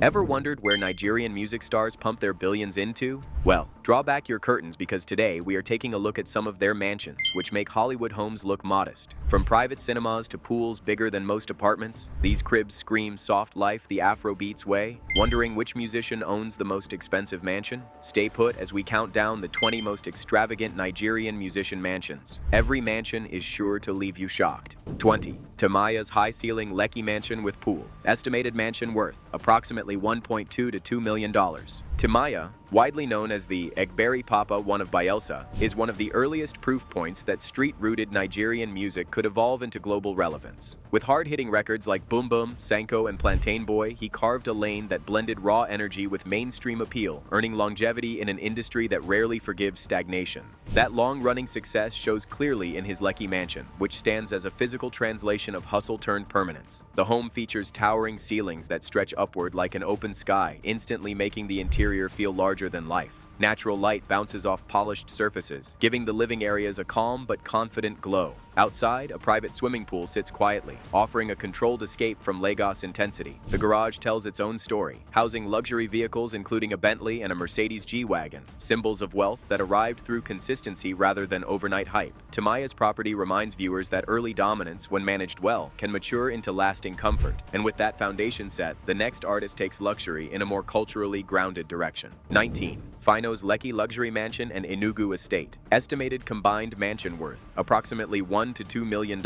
Ever wondered where Nigerian music stars pump their billions into? Well, draw back your curtains because today we are taking a look at some of their mansions, which make Hollywood homes look modest. From private cinemas to pools bigger than most apartments, these cribs scream soft life the afrobeats way. Wondering which musician owns the most expensive mansion? Stay put as we count down the 20 most extravagant Nigerian musician mansions. Every mansion is sure to leave you shocked. 20. Tamaya's high-ceiling Lekki mansion with pool. Estimated mansion worth approximately $1.2 to $2 million. Timaya, widely known as the Egberi Papa one of Bielsa, is one of the earliest proof points that street-rooted Nigerian music could evolve into global relevance. With hard-hitting records like Boom Boom, Sanko, and Plantain Boy, he carved a lane that blended raw energy with mainstream appeal, earning longevity in an industry that rarely forgives stagnation. That long-running success shows clearly in his Lekki mansion, which stands as a physical translation of hustle turned permanence. The home features towering ceilings that stretch upward like an open sky, instantly making the interior feel larger than life. Natural light bounces off polished surfaces, giving the living areas a calm but confident glow. Outside, a private swimming pool sits quietly, offering a controlled escape from Lagos intensity. The garage tells its own story, housing luxury vehicles including a Bentley and a Mercedes G-Wagon, symbols of wealth that arrived through consistency rather than overnight hype. Tamaya's property reminds viewers that early dominance, when managed well, can mature into lasting comfort. And with that foundation set, the next artist takes luxury in a more culturally grounded direction. 19. Fino's Lekki Luxury Mansion and Enugu Estate. Estimated combined mansion worth approximately $1 to $2 million.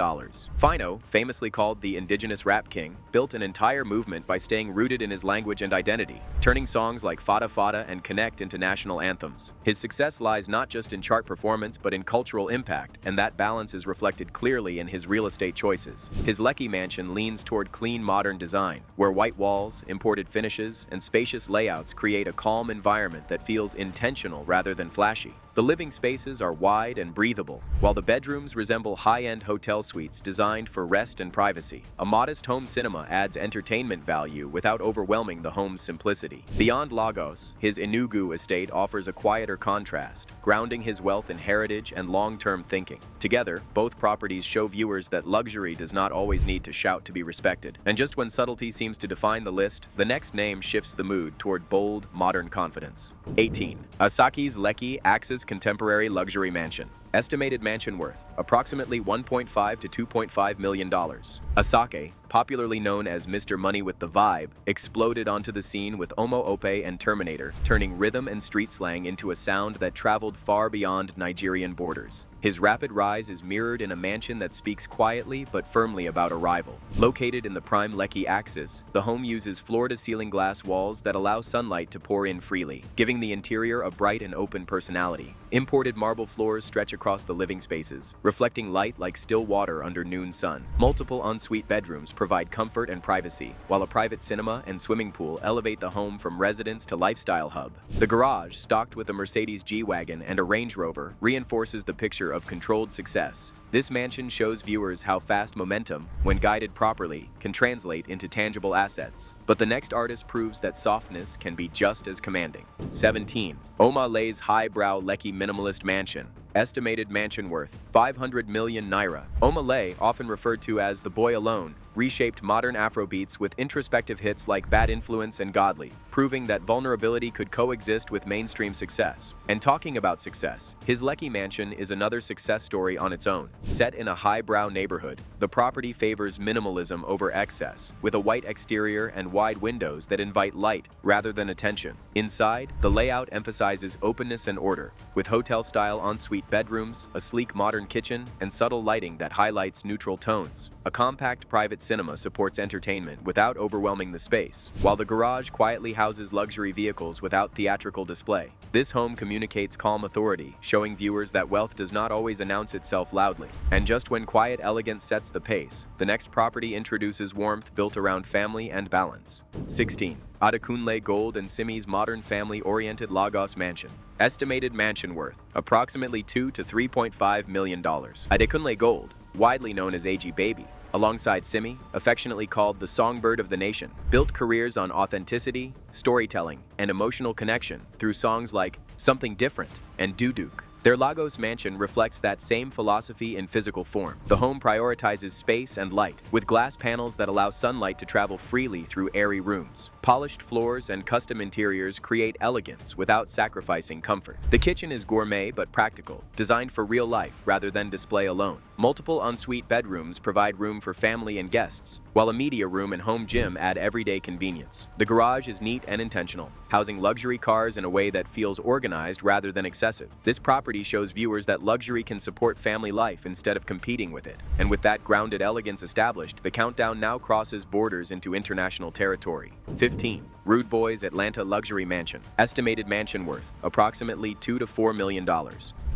Fino, famously called the indigenous rap king, built an entire movement by staying rooted in his language and identity, turning songs like Fada Fada and Connect into national anthems. His success lies not just in chart performance but in cultural impact, and that balance is reflected clearly in his real estate choices. His Lekki mansion leans toward clean modern design, where white walls, imported finishes, and spacious layouts create a calm environment that feels intentional rather than flashy. The living spaces are wide and breathable, while the bedrooms resemble high-end hotel suites designed for rest and privacy. A modest home cinema adds entertainment value without overwhelming the home's simplicity. Beyond Lagos, his Enugu estate offers a quieter contrast, grounding his wealth in heritage and long-term thinking. Together, both properties show viewers that luxury does not always need to shout to be respected. And just when subtlety seems to define the list, the next name shifts the mood toward bold, modern confidence. 18. Asaki's Lekki Axis Contemporary Luxury Mansion. Estimated mansion worth approximately $1.5 to $2.5 million. Asake, popularly known as Mr. Money with the Vibe, exploded onto the scene with Omo Ope and Terminator, turning rhythm and street slang into a sound that traveled far beyond Nigerian borders. His rapid rise is mirrored in a mansion that speaks quietly but firmly about arrival. Located in the prime Lekki axis, the home uses floor-to-ceiling glass walls that allow sunlight to pour in freely, giving the interior a bright and open personality. Imported marble floors stretch across the living spaces, reflecting light like still water under noon sun. Multiple ensuite bedrooms provide comfort and privacy, while a private cinema and swimming pool elevate the home from residence to lifestyle hub. The garage, stocked with a Mercedes G-Wagon and a Range Rover, reinforces the picture of controlled success. This mansion shows viewers how fast momentum, when guided properly, can translate into tangible assets. But the next artist proves that softness can be just as commanding. 17. Omale's highbrow Lekki Minimalist Mansion. Estimated mansion worth 500 million naira. Omale, often referred to as the Boy Alone, reshaped modern Afrobeats with introspective hits like Bad Influence and Godly, proving that vulnerability could coexist with mainstream success. And talking about success, his Lekki mansion is another success story on its own. Set in a highbrow neighborhood, the property favors minimalism over excess, with a white exterior and wide windows that invite light rather than attention. Inside, the layout emphasizes openness and order, with hotel-style ensuite bedrooms, a sleek modern kitchen, and subtle lighting that highlights neutral tones. A compact private cinema supports entertainment without overwhelming the space, while the garage quietly houses luxury vehicles without theatrical display. This home communicates calm authority, showing viewers that wealth does not always announce itself loudly. And just when quiet elegance sets the pace, the next property introduces warmth built around family and balance. 16. Adekunle Gold and Simi's modern family-oriented Lagos mansion. Estimated mansion worth approximately $2 to $3.5 million. Adekunle Gold, widely known as AG Baby, alongside Simi, affectionately called the songbird of the nation, built careers on authenticity, storytelling, and emotional connection through songs like Something Different and Duduk. Their Lagos mansion reflects that same philosophy in physical form. The home prioritizes space and light, with glass panels that allow sunlight to travel freely through airy rooms. Polished floors and custom interiors create elegance without sacrificing comfort. The kitchen is gourmet but practical, designed for real life rather than display alone. Multiple ensuite bedrooms provide room for family and guests, while a media room and home gym add everyday convenience. The garage is neat and intentional, housing luxury cars in a way that feels organized rather than excessive. This property shows viewers that luxury can support family life instead of competing with it. And with that grounded elegance established, the countdown now crosses borders into international territory. 15. Rude Boy's Atlanta Luxury Mansion. Estimated mansion worth approximately $2 to $4 million.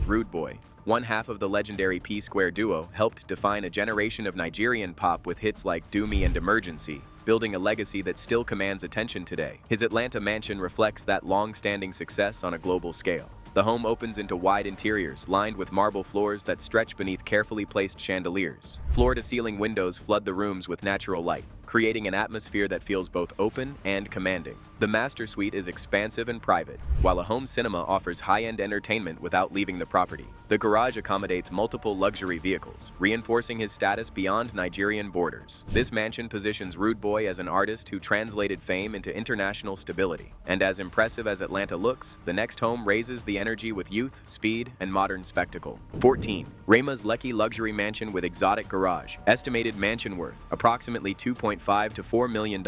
Rude Boy, one half of the legendary P-Square duo, helped define a generation of Nigerian pop with hits like Do Me and Emergency, building a legacy that still commands attention today. His Atlanta mansion reflects that long-standing success on a global scale. The home opens into wide interiors, lined with marble floors that stretch beneath carefully placed chandeliers. Floor-to-ceiling windows flood the rooms with natural light, creating an atmosphere that feels both open and commanding. The master suite is expansive and private, while a home cinema offers high-end entertainment without leaving the property. The garage accommodates multiple luxury vehicles, reinforcing his status beyond Nigerian borders. This mansion positions Rude Boy as an artist who translated fame into international stability. And as impressive as Atlanta looks, the next home raises the energy with youth, speed, and modern spectacle. 14. Rema's Lekki Luxury Mansion with Exotic Garage. Estimated mansion worth approximately $2.5 to $4 million.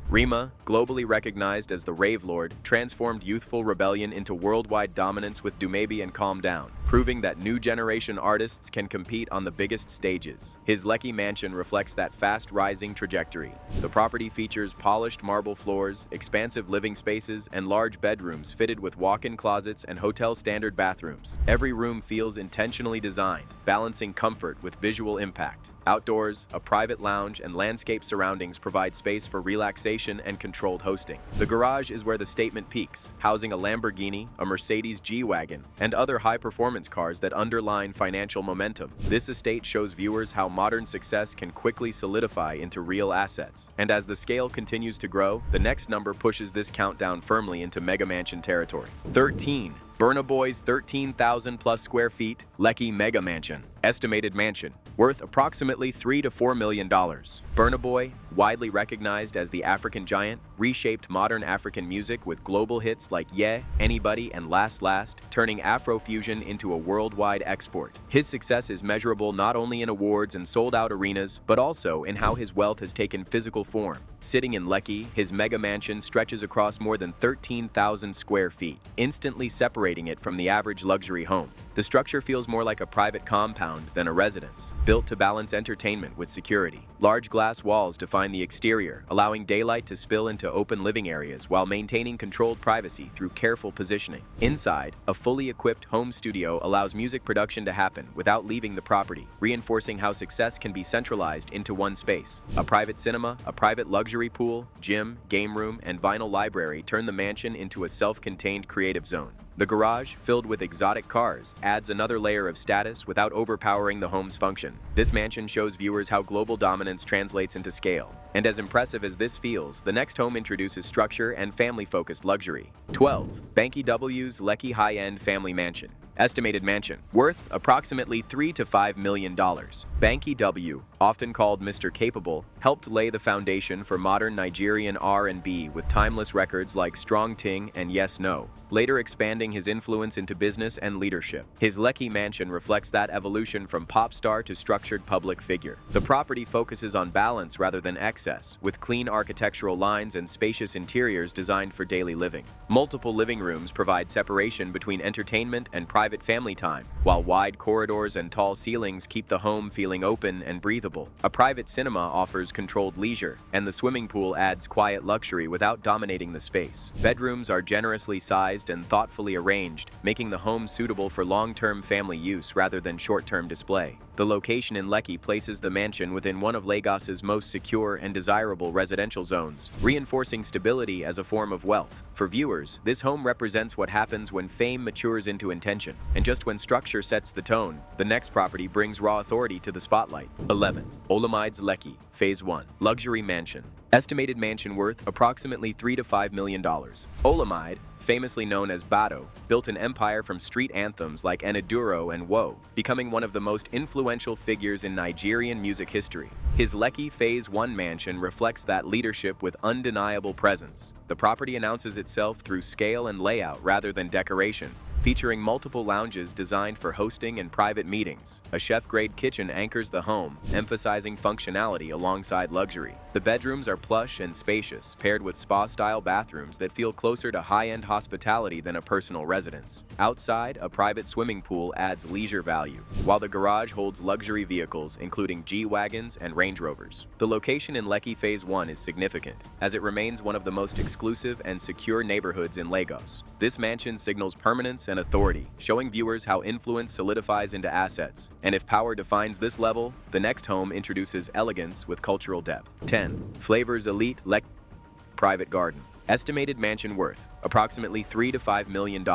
Rema, globally recognized as the Rave Lord, transformed youthful rebellion into worldwide dominance with Do Maybe and Calm Down, proving that new generation artists can compete on the biggest stages. His Lekki mansion reflects that fast-rising trajectory. The property features polished marble floors, expansive living spaces, and large bedrooms fitted with walk-in closets and hotel-standard bathrooms. Every room feels intentionally designed, balancing comfort with visual impact. Outdoors, a private lounge and landscape surroundings provide space for relaxation and controlled hosting. The garage is where the statement peaks, housing a Lamborghini, a Mercedes G-Wagon, and other high-performance cars that underline financial momentum. This estate shows viewers how modern success can quickly solidify into real assets. And as the scale continues to grow, the next number pushes this countdown firmly into mega mansion territory. 13. Burna Boy's 13,000 plus square feet Lekki Mega Mansion. Estimated mansion worth approximately $3 to $4 million. Burna Boy, widely recognized as the African giant, reshaped modern African music with global hits like Yeah, Anybody, and Last Last, turning Afrofusion into a worldwide export. His success is measurable not only in awards and sold-out arenas, but also in how his wealth has taken physical form. Sitting in Lekki, his mega mansion stretches across more than 13,000 square feet, instantly separating it from the average luxury home. The structure feels more like a private compound than a residence, built to balance entertainment with security. Large glass walls define the exterior, allowing daylight to spill into open living areas while maintaining controlled privacy through careful positioning. Inside, a fully equipped home studio allows music production to happen without leaving the property, reinforcing how success can be centralized into one space. A private cinema, a private luxury pool, gym, game room, and vinyl library turn the mansion into a self-contained creative zone. The garage, filled with exotic cars, adds another layer of status without overpowering the home's function. This mansion shows viewers how global dominance translates into scale. And as impressive as this feels, the next home introduces structure and family-focused luxury. 12. Banky W's Lekki High-End Family Mansion. Estimated mansion worth approximately $3 to $5 million. Banky W, often called Mr. Capable, helped lay the foundation for modern Nigerian R&B with timeless records like Strong Ting and Yes No, later expanding his influence into business and leadership. His Lekki mansion reflects that evolution from pop star to structured public figure. The property focuses on balance rather than excess, with clean architectural lines and spacious interiors designed for daily living. Multiple living rooms provide separation between entertainment and private family time, while wide corridors and tall ceilings keep the home feeling open and breathable. A private cinema offers controlled leisure, and the swimming pool adds quiet luxury without dominating the space. Bedrooms are generously sized and thoughtfully arranged, making the home suitable for long-term family use rather than short-term display. The location in Lekki places the mansion within one of Lagos's most secure and desirable residential zones, reinforcing stability as a form of wealth. For viewers, this home represents what happens when fame matures into intention, and just when structure sets the tone, the next property brings raw authority to the spotlight. 11. Olamide's Lekki, Phase 1, Luxury Mansion. Estimated mansion worth approximately $3 to $5 million. Olamide, famously known as Bado, built an empire from street anthems like Eneduro and Wo, becoming one of the most influential figures in Nigerian music history. His Lekki Phase 1 mansion reflects that leadership with undeniable presence. The property announces itself through scale and layout rather than decoration, featuring multiple lounges designed for hosting and private meetings. A chef-grade kitchen anchors the home, emphasizing functionality alongside luxury. The bedrooms are plush and spacious, paired with spa-style bathrooms that feel closer to high-end hospitality than a personal residence. Outside, a private swimming pool adds leisure value, while the garage holds luxury vehicles including G-Wagons and Range Rovers. The location in Lekki Phase 1 is significant, as it remains one of the most exclusive and secure neighborhoods in Lagos. This mansion signals permanence and authority, showing viewers how influence solidifies into assets. And if power defines this level, the next home introduces elegance with cultural depth. 10. Flavors Elite Lekki Private Garden. Estimated mansion worth approximately $3 to $5 million.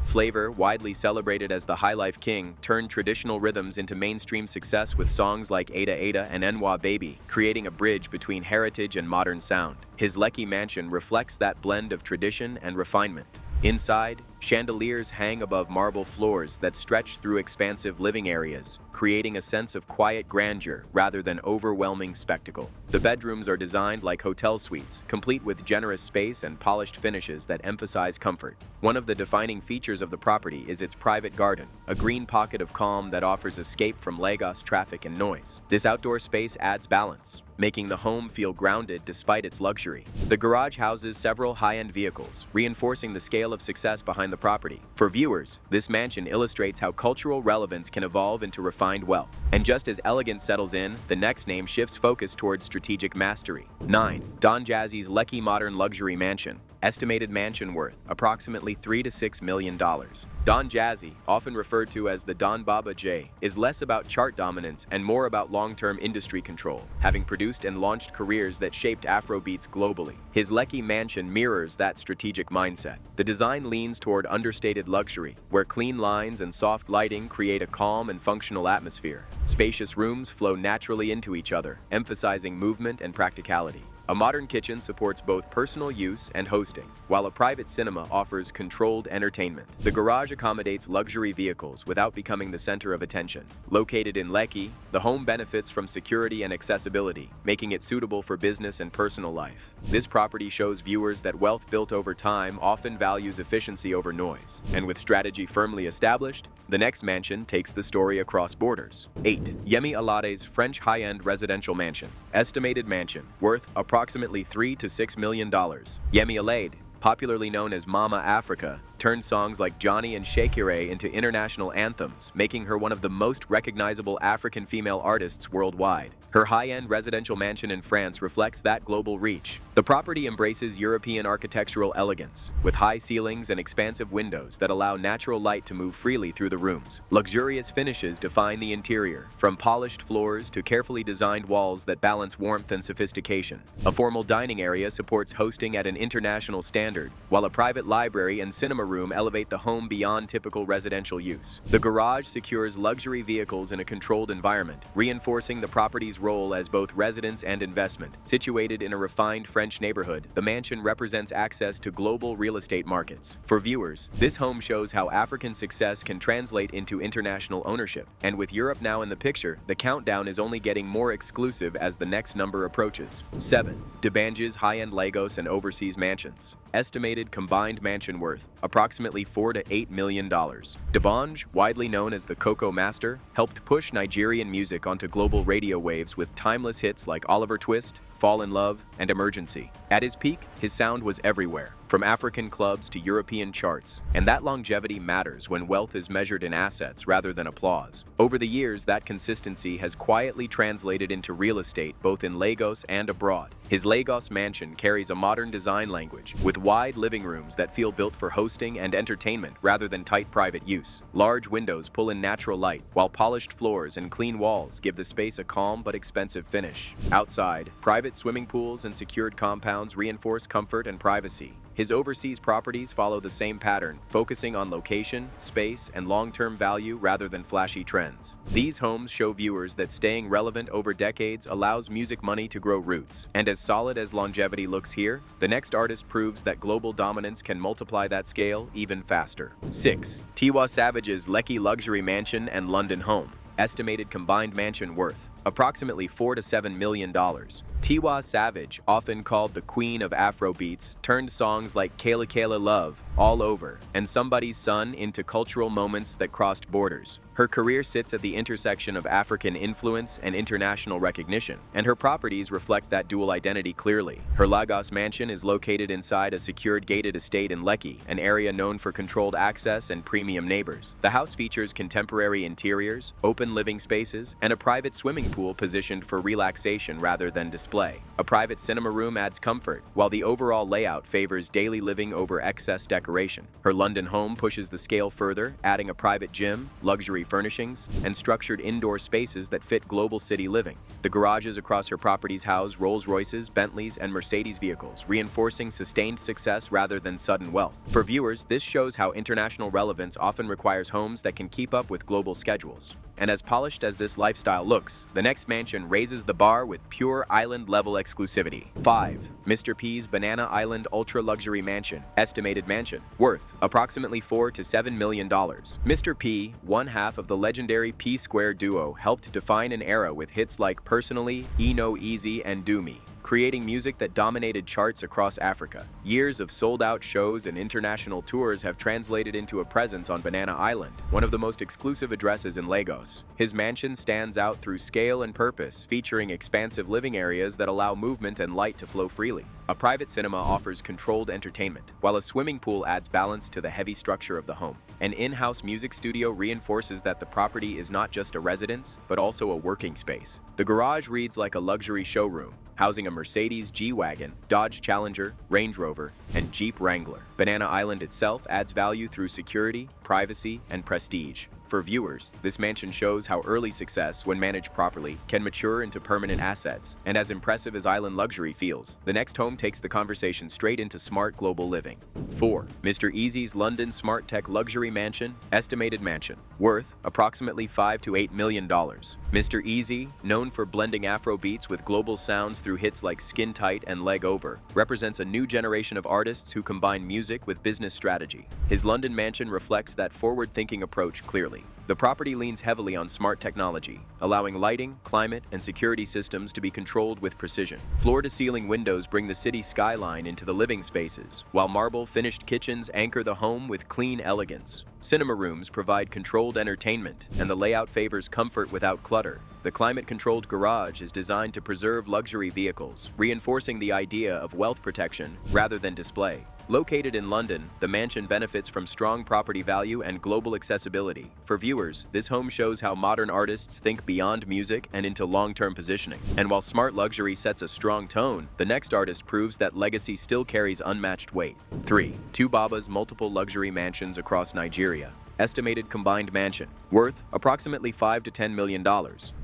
Flavor, widely celebrated as the highlife king, turned traditional rhythms into mainstream success with songs like Ada Ada and Enwa Baby, creating a bridge between heritage and modern sound. His Lekki mansion reflects that blend of tradition and refinement. Inside, chandeliers hang above marble floors that stretch through expansive living areas, creating a sense of quiet grandeur rather than overwhelming spectacle. The bedrooms are designed like hotel suites, complete with generous space and polished finishes that emphasize comfort. One of the defining features of the property is its private garden, a green pocket of calm that offers escape from Lagos traffic and noise. This outdoor space adds balance, making the home feel grounded despite its luxury. The garage houses several high-end vehicles, reinforcing the scale of success behind the property. For viewers, this mansion illustrates how cultural relevance can evolve into refined wealth. And just as elegance settles in, the next name shifts focus towards strategic mastery. 9. Don Jazzy's Lekki Modern Luxury Mansion. Estimated mansion worth approximately $3 to $6 million. Don Jazzy, often referred to as the Don Baba J, is less about chart dominance and more about long-term industry control, having produced and launched careers that shaped afrobeats globally. His Lekki mansion mirrors that strategic mindset. The design leans toward understated luxury, where clean lines and soft lighting create a calm and functional atmosphere. Spacious rooms flow naturally into each other, emphasizing movement and practicality. A modern kitchen supports both personal use and hosting, while a private cinema offers controlled entertainment. The garage accommodates luxury vehicles without becoming the center of attention. Located in Lekki, the home benefits from security and accessibility, making it suitable for business and personal life. This property shows viewers that wealth built over time often values efficiency over noise. And with strategy firmly established, the next mansion takes the story across borders. 8. Yemi Alade's French high-end residential mansion. Estimated mansion, worth approximately $3 to $6 million. Yemi Alade, popularly known as Mama Africa, turned songs like Johnny and Shakire into international anthems, making her one of the most recognizable African female artists worldwide. Her high-end residential mansion in France reflects that global reach. The property embraces European architectural elegance, with high ceilings and expansive windows that allow natural light to move freely through the rooms. Luxurious finishes define the interior, from polished floors to carefully designed walls that balance warmth and sophistication. A formal dining area supports hosting at an international standard, while a private library and cinema room elevate the home beyond typical residential use. The garage secures luxury vehicles in a controlled environment, reinforcing the property's role as both residence and investment. Situated in a refined French neighborhood, the mansion represents access to global real estate markets. For viewers, this home shows how African success can translate into international ownership. And with Europe now in the picture, the countdown is only getting more exclusive as the next number approaches. 7. D'Banj's high-end Lagos and overseas mansions. Estimated combined mansion worth approximately $4 to $8 million. D'Banj, widely known as the Cocoa Master, helped push Nigerian music onto global radio waves with timeless hits like Oliver Twist, Fall in Love, and Emergency. At his peak, his sound was everywhere, from African clubs to European charts. And that longevity matters when wealth is measured in assets rather than applause. Over the years, that consistency has quietly translated into real estate both in Lagos and abroad. His Lagos mansion carries a modern design language, with wide living rooms that feel built for hosting and entertainment rather than tight private use. Large windows pull in natural light, while polished floors and clean walls give the space a calm but expensive finish. Outside, private swimming pools and secured compounds reinforce comfort and privacy. His overseas properties follow the same pattern, focusing on location, space, and long-term value rather than flashy trends. These homes show viewers that staying relevant over decades allows music money to grow roots. And as solid as longevity looks here, the next artist proves that global dominance can multiply that scale even faster. 6. Tiwa Savage's Lekki Luxury Mansion and London Home. Estimated combined mansion worth approximately $4 to $7 million. Tiwa Savage, often called the Queen of Afrobeats, turned songs like Kayla Kayla Love, All Over, and Somebody's Son into cultural moments that crossed borders. Her career sits at the intersection of African influence and international recognition, and her properties reflect that dual identity clearly. Her Lagos mansion is located inside a secured gated estate in Lekki, an area known for controlled access and premium neighbors. The house features contemporary interiors, open living spaces, and a private swimming pool positioned for relaxation rather than display. A private cinema room adds comfort, while the overall layout favors daily living over excess decoration. Her London home pushes the scale further, adding a private gym, luxury furnishings, and structured indoor spaces that fit global city living. The garages across her properties house Rolls-Royces, Bentleys, and Mercedes vehicles, reinforcing sustained success rather than sudden wealth. For viewers, this shows how international relevance often requires homes that can keep up with global schedules. And as polished as this lifestyle looks, the next mansion raises the bar with pure island-level exclusivity. 5. Mr. P's Banana Island Ultra Luxury Mansion. Estimated mansion. Worth approximately $4 to $7 million. Mr. P, one half of the legendary P-Square duo, helped define an era with hits like Personally, No Easy, and Do Me, creating music that dominated charts across Africa. Years of sold-out shows and international tours have translated into a presence on Banana Island, one of the most exclusive addresses in Lagos. His mansion stands out through scale and purpose, featuring expansive living areas that allow movement and light to flow freely. A private cinema offers controlled entertainment, while a swimming pool adds balance to the heavy structure of the home. An in-house music studio reinforces that the property is not just a residence, but also a working space. The garage reads like a luxury showroom, housing a Mercedes G-Wagon, Dodge Challenger, Range Rover, and Jeep Wrangler. Banana Island itself adds value through security, privacy, and prestige. For viewers, this mansion shows how early success, when managed properly, can mature into permanent assets. And as impressive as island luxury feels, the next home takes the conversation straight into smart global living. 4. Mr. Easy's London Smart Tech Luxury Mansion. Estimated mansion. Worth approximately $5 to $8 million. Mr. Easy, known for blending Afrobeats with global sounds through hits like Skin Tight and Leg Over, represents a new generation of artists who combine music with business strategy. His London mansion reflects that forward-thinking approach clearly. The property leans heavily on smart technology, allowing lighting, climate, and security systems to be controlled with precision. Floor-to-ceiling windows bring the city skyline into the living spaces, while marble-finished kitchens anchor the home with clean elegance. Cinema rooms provide controlled entertainment, and the layout favors comfort without clutter. The climate-controlled garage is designed to preserve luxury vehicles, reinforcing the idea of wealth protection rather than display. Located in London, the mansion benefits from strong property value and global accessibility. For viewers, this home shows how modern artists think beyond music and into long-term positioning. And while smart luxury sets a strong tone, the next artist proves that legacy still carries unmatched weight. 3. Two Baba's multiple luxury mansions across Nigeria. Estimated combined mansion. Worth approximately $5 to $10 million.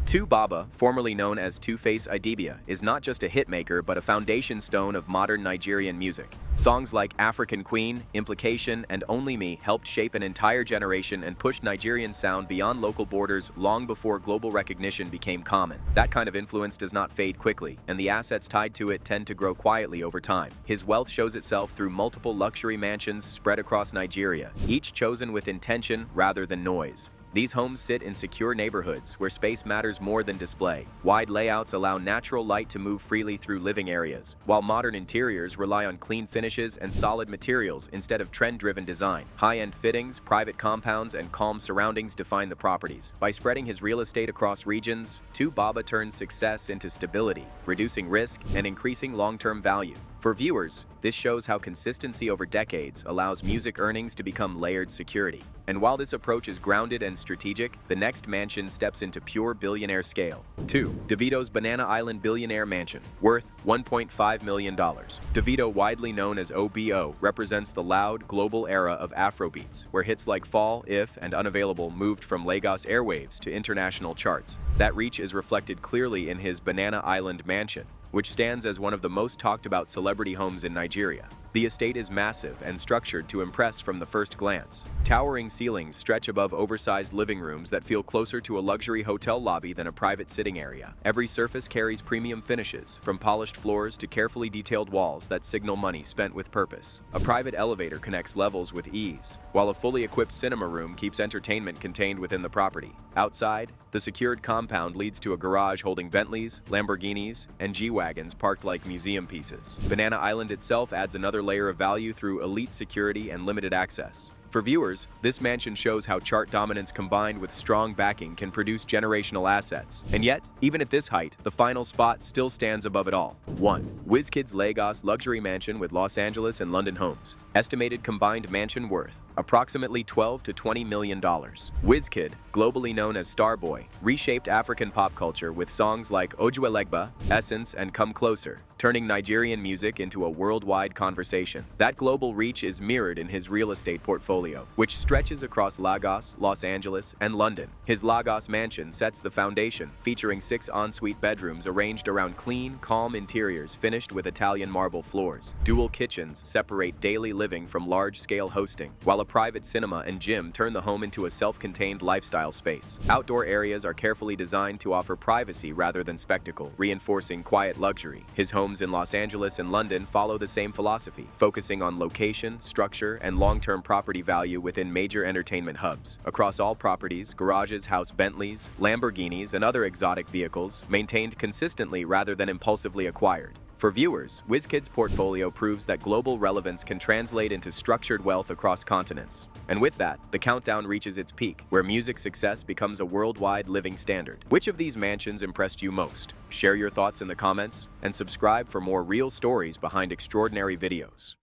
Two Baba, formerly known as Two-Face Idibia, is not just a hitmaker but a foundation stone of modern Nigerian music. Songs like African Queen, Implication, and Only Me helped shape an entire generation and pushed Nigerian sound beyond local borders long before global recognition became common. That kind of influence does not fade quickly, and the assets tied to it tend to grow quietly over time. His wealth shows itself through multiple luxury mansions spread across Nigeria, each chosen with intention rather than noise. These homes sit in secure neighborhoods where space matters more than display. Wide layouts allow natural light to move freely through living areas, while modern interiors rely on clean finishes and solid materials instead of trend-driven design. High-end fittings, private compounds, and calm surroundings define the properties. By spreading his real estate across regions, Two Baba turns success into stability, reducing risk and increasing long-term value. For viewers, this shows how consistency over decades allows music earnings to become layered security. And while this approach is grounded and strategic, the next mansion steps into pure billionaire scale. 2. Davido's Banana Island Billionaire Mansion. Worth $1.5 million. Davido, widely known as OBO, represents the loud, global era of Afrobeats, where hits like Fall, If, and Unavailable moved from Lagos airwaves to international charts. That reach is reflected clearly in his Banana Island Mansion, which stands as one of the most talked about celebrity homes in Nigeria. The estate is massive and structured to impress from the first glance. Towering ceilings stretch above oversized living rooms that feel closer to a luxury hotel lobby than a private sitting area. Every surface carries premium finishes, from polished floors to carefully detailed walls that signal money spent with purpose. A private elevator connects levels with ease, while a fully equipped cinema room keeps entertainment contained within the property. Outside, the secured compound leads to a garage holding Bentleys, Lamborghinis, and G-Wagons parked like museum pieces. Banana Island itself adds another layer of value through elite security and limited access. For viewers, this mansion shows how chart dominance combined with strong backing can produce generational assets. And yet, even at this height, the final spot still stands above it all. 1. WizKid's Lagos luxury mansion with Los Angeles and London homes. Estimated combined mansion worth, approximately $12 to $20 million. WizKid, globally known as Starboy, reshaped African pop culture with songs like Ojuelegba, Essence, and Come Closer, turning Nigerian music into a worldwide conversation. That global reach is mirrored in his real estate portfolio, which stretches across Lagos, Los Angeles, and London. His Lagos mansion sets the foundation, featuring 6 ensuite bedrooms arranged around clean, calm interiors finished with Italian marble floors. Dual kitchens separate daily living from large-scale hosting, while a private cinema and gym turn the home into a self-contained lifestyle space. Outdoor areas are carefully designed to offer privacy rather than spectacle, reinforcing quiet luxury. His homes in Los Angeles and London follow the same philosophy, focusing on location, structure, and long-term property value within major entertainment hubs. Across all properties, garages house Bentleys, Lamborghinis, and other exotic vehicles, maintained consistently rather than impulsively acquired. For viewers, WizKid's portfolio proves that global relevance can translate into structured wealth across continents. And with that, the countdown reaches its peak, where music success becomes a worldwide living standard. Which of these mansions impressed you most? Share your thoughts in the comments, and subscribe for more real stories behind extraordinary videos.